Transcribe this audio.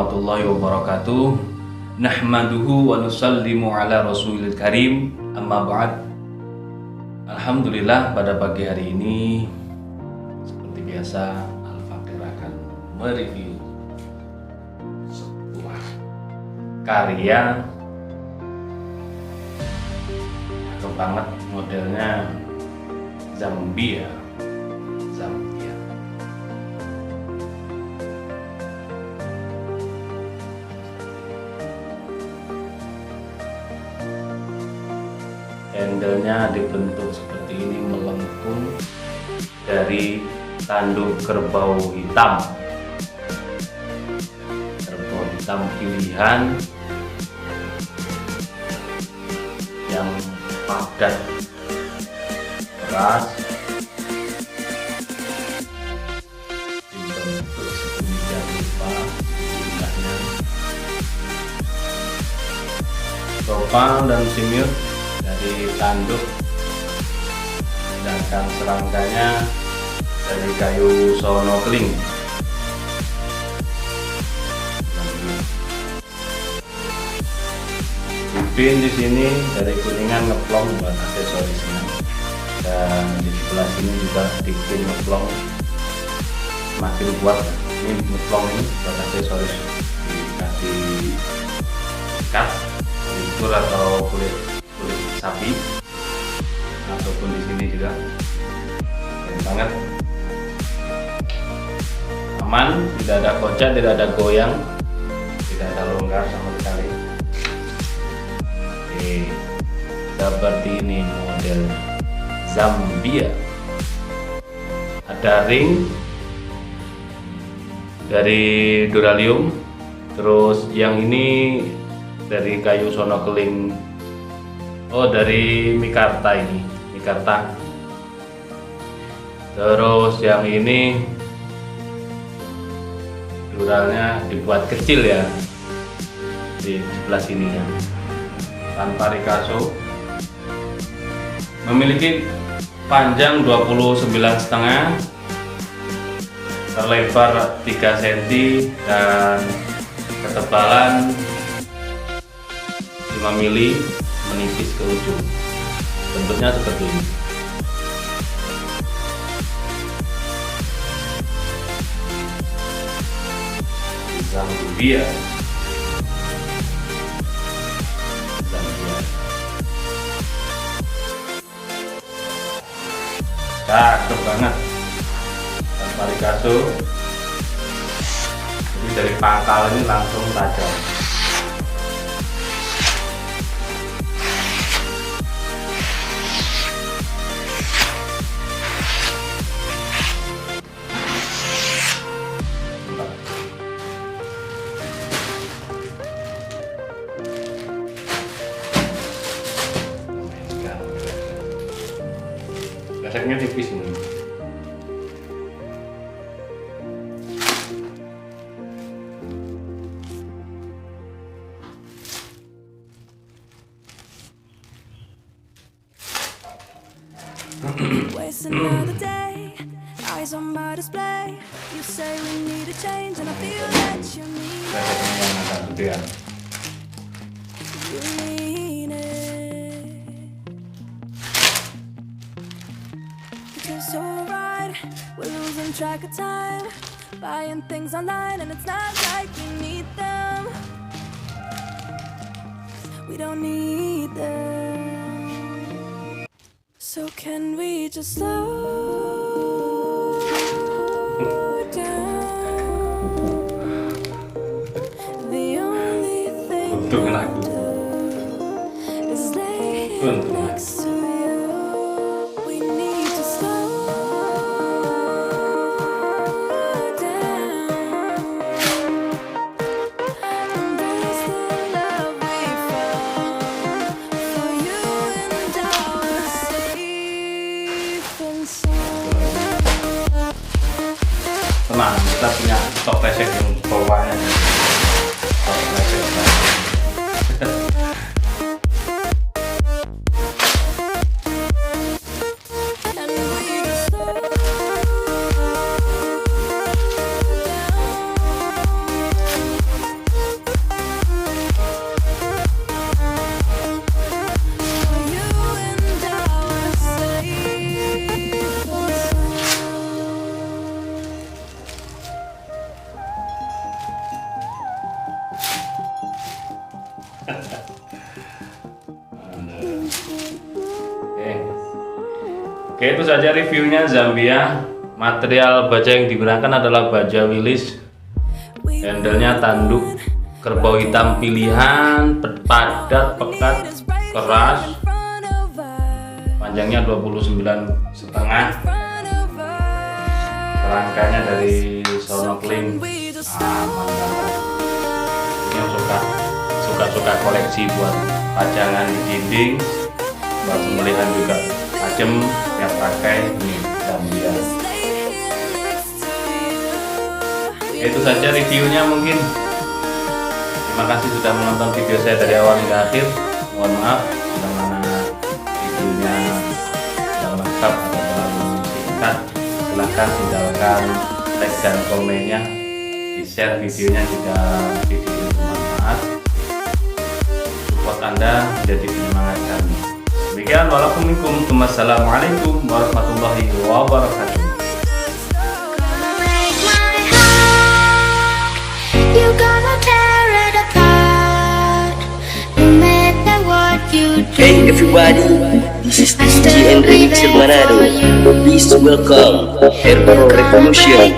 warahmatullahi wabarakatuh. Nahmaduhu wa nusallimu ala rasulil karim. Amma ba'd. Alhamdulillah, pada pagi hari ini seperti biasa Al-Fakir akan mereview sebuah karya cakep banget, modelnya Zambia. Handle-nya dibentuk seperti ini, melengkung dari tanduk kerbau hitam. Kerbau hitam pilihan yang padat, keras, dibentuk sedemikian rupa jumlahnya. Topang dan simut dari tanduk, sedangkan serangkanya dari kayu sono keling. Pin di sini dari kuningan ngeplong buat aksesorisnya, dan di sebelah sini juga dipin ngeplong semakin kuat. Ini ngeplong ini buat aksesoris, dikasih ikat kultur atau kulit sapi, ataupun di sini juga keren banget, aman, tidak ada kocak, tidak ada goyang, tidak ada longgar sama sekali. Oke, seperti ini model Zambia. Ada ring dari duralium, terus yang ini dari kayu sono keling. Oh, dari mikarta, ini mikarta. Terus yang ini duralnya dibuat kecil ya, di sebelah sini ya, tanpa rikaso. Memiliki panjang 29,5, terlebar 3 cm, dan ketebalan 5 mili, menipis ke ujung. Bentuknya seperti ini. Zambia. Cakep banget, tanpa rikaso. Jadi dari pangkal ini langsung tajam. Efeknya tipis ini. Waste another day, eyes on my display. You say we need a change and I feel that you need Efeknya yang agak gedean. it. It's alright, we're losing track of time, buying things online and it's not like we need them. We don't need them. So can we just slow down? The only thing Untuk I lagu. do is lay here Untuk lagu. next to you. We need to slow down. Embrace the love we found. For you and I were safe and sound. Tenang, kita punya stok reset yang bawahnya. Stok reset. And we just slow down. Oke, itu saja reviewnya Zambia. Material baja yang digunakan adalah baja Willys. Handle-nya tanduk, kerbau hitam pilihan, padat, pekat, keras. Panjangnya 29,5. Rangkanya dari Sonokling. Mantap. Ini yang suka koleksi buat pajangan di dinding, buat sembelihan juga tajam yang pakai ini Zambia. Itu saja reviewnya mungkin. Terima kasih sudah menonton video saya dari awal hingga akhir. Mohon maaf bila mana videonya yang lengkap atau terlalu singkat. Silahkan tinggalkan like dan komennya, di share videonya jika video ini bermanfaat. Support Anda menjadi penyemangat kami. Demikian, wassalamualaikum warahmatullahi wabarakatuh. Hey everybody, this is DJ Enrique Manado. Please welcome Herbal Revolution.